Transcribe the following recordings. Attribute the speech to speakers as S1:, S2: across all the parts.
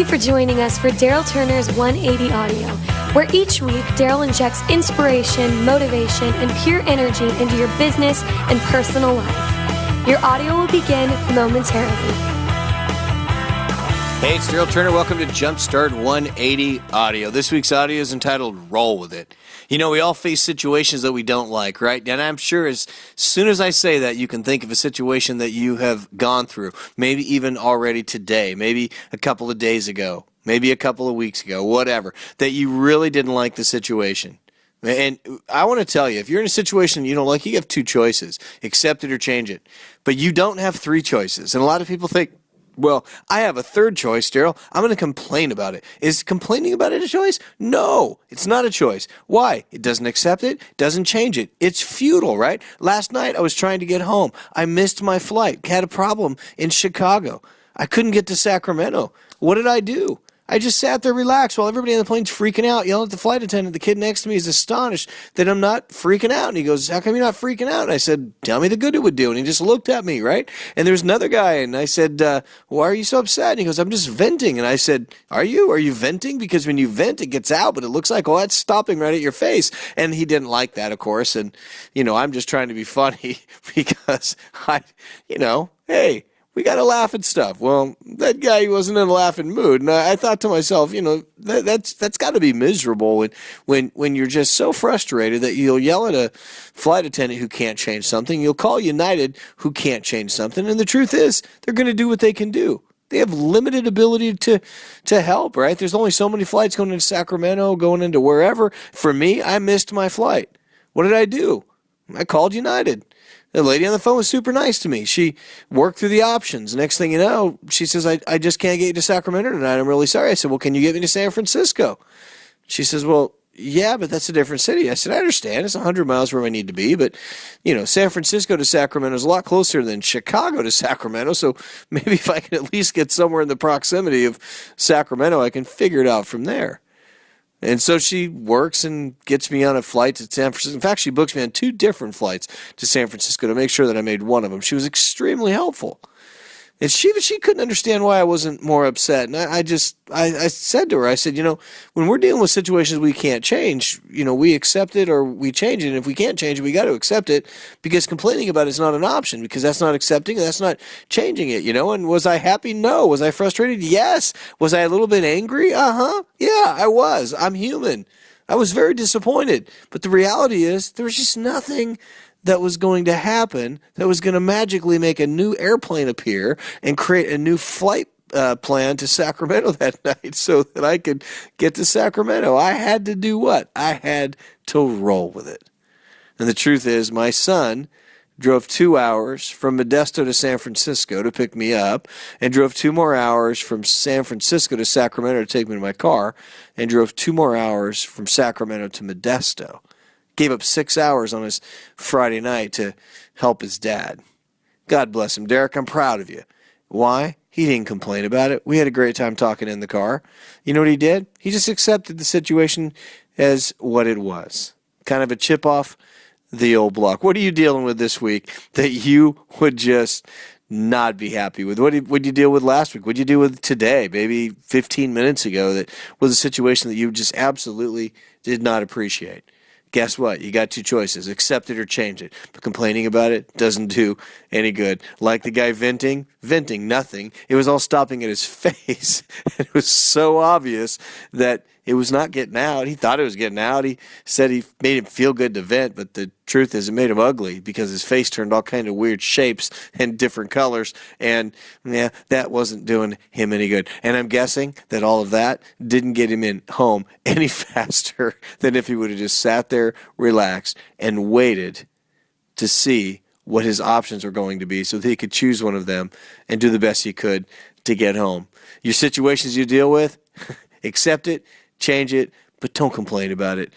S1: you for joining us for Darryl Turner's 180 Audio, where each week Darryl injects inspiration, motivation, and pure energy into your business and personal life. Your audio will begin momentarily.
S2: Hey, it's Darryl Turner. Welcome to JumpStart 180 Audio. This week's audio is entitled Roll With It. You know, we all face situations that we don't like, right? And I'm sure as soon as I say that, you can think of a situation that you have gone through, maybe even already today, maybe a couple of days ago, maybe a couple of weeks ago, whatever, that you really didn't like the situation. And I want to tell you, if you're in a situation you don't like, you have two choices: accept it or change it. But you don't have three choices. And a lot of people think, well, I have a third choice, Darryl. I'm going to complain about it. Is complaining about it a choice? No, it's not a choice. Why? It doesn't accept it, doesn't change it. It's futile, right? Last night I was trying to get home. I missed my flight. Had a problem in Chicago. I couldn't get to Sacramento. What did I do? I just sat there relaxed while everybody on the plane's freaking out, yelling at the flight attendant. The kid next to me is astonished that I'm not freaking out. And he goes, "How come you're not freaking out?" And I said, "Tell me the good it would do." And he just looked at me, right? And there's another guy, and I said, "Why are you so upset?" And he goes, "I'm just venting." And I said, Are you venting? Because when you vent, it gets out, but it looks like, that's stopping right at your face. And he didn't like that, of course. And, I'm just trying to be funny because hey, we got to laugh at stuff. Well, that guy wasn't in a laughing mood. And I thought to myself, that's got to be miserable when you're just so frustrated that you'll yell at a flight attendant who can't change something. You'll call United who can't change something. And the truth is, they're going to do what they can do. They have limited ability to help, right? There's only so many flights going into Sacramento, going into wherever. For me, I missed my flight. What did I do? I called United. The lady on the phone was super nice to me. She worked through the options. Next thing you know, she says, I just can't get you to Sacramento tonight. I'm really sorry. I said, "Well, can you get me to San Francisco?" She says, "Well, yeah, but that's a different city." I said, "I understand. It's 100 miles where I need to be. But, San Francisco to Sacramento is a lot closer than Chicago to Sacramento. So maybe if I can at least get somewhere in the proximity of Sacramento, I can figure it out from there." And so she works and gets me on a flight to San Francisco. In fact, she books me on 2 different flights to San Francisco to make sure that I made one of them. She was extremely helpful. And she couldn't understand why I wasn't more upset. And I said to her, I said, when we're dealing with situations we can't change, we accept it or we change it. And if we can't change it, we got to accept it, because complaining about it is not an option, because that's not accepting it, that's not changing it, And was I happy? No. Was I frustrated? Yes. Was I a little bit angry? Yeah, I was. I'm human. I was very disappointed. But the reality is, there was just nothing that was going to happen that was going to magically make a new airplane appear and create a new flight plan to Sacramento that night so that I could get to Sacramento. I had to do what? I had to roll with it. And the truth is, my son drove 2 hours from Modesto to San Francisco to pick me up, and drove 2 more hours from San Francisco to Sacramento to take me to my car, and drove 2 more hours from Sacramento to Modesto. Gave up 6 hours on his Friday night to help his dad. God bless him. Derek, I'm proud of you. Why? He didn't complain about it. We had a great time talking in the car. You know what he did? He just accepted the situation as what it was. Kind of a chip off the old block. What are you dealing with this week that you would just not be happy with? What did you deal with last week? What did you deal with today, maybe 15 minutes ago, that was a situation that you just absolutely did not appreciate? Guess what? You got 2 choices: accept it or change it. But complaining about it doesn't do any good. Like the guy venting nothing. It was all stopping at his face. It was so obvious that it was not getting out. He thought it was getting out. He said he made him feel good to vent, but the truth is it made him ugly, because his face turned all kind of weird shapes and different colors, and that wasn't doing him any good. And I'm guessing that all of that didn't get him in home any faster than if he would have just sat there, relaxed, and waited to see what his options were going to be so that he could choose one of them and do the best he could to get home. Your situations you deal with, accept it, change it, but don't complain about it.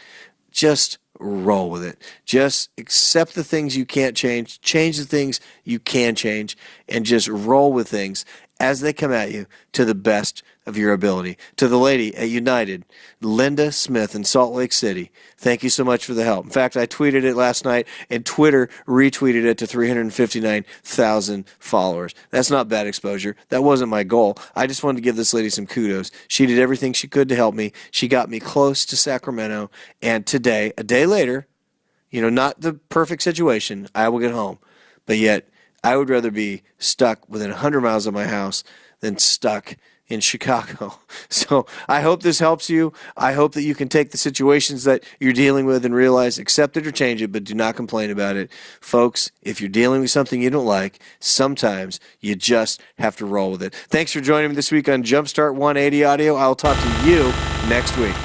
S2: Just roll with it. Just accept the things you can't change the things you can change, and just roll with things as they come at you to the best of your ability. To the lady at United, Linda Smith in Salt Lake City, thank you so much for the help. In fact, I tweeted it last night, and Twitter retweeted it to 359,000 followers. That's not bad exposure. That wasn't my goal. I just wanted to give this lady some kudos. She did everything she could to help me. She got me close to Sacramento, and today, a day later, not the perfect situation, I will get home. But yet, I would rather be stuck within 100 miles of my house than stuck in Chicago. So I hope this helps you. I hope that you can take the situations that you're dealing with and realize, accept it or change it, but do not complain about it. Folks, if you're dealing with something you don't like, sometimes you just have to roll with it. Thanks for joining me this week on JumpStart 180 Audio. I'll talk to you next week.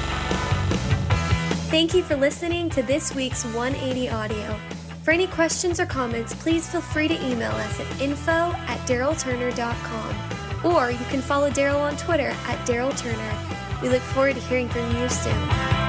S1: Thank you for listening to this week's 180 Audio. For any questions or comments, please feel free to email us at info@darrylturner.com. Or you can follow Darryl on Twitter @DarrylTurner. We look forward to hearing from you soon.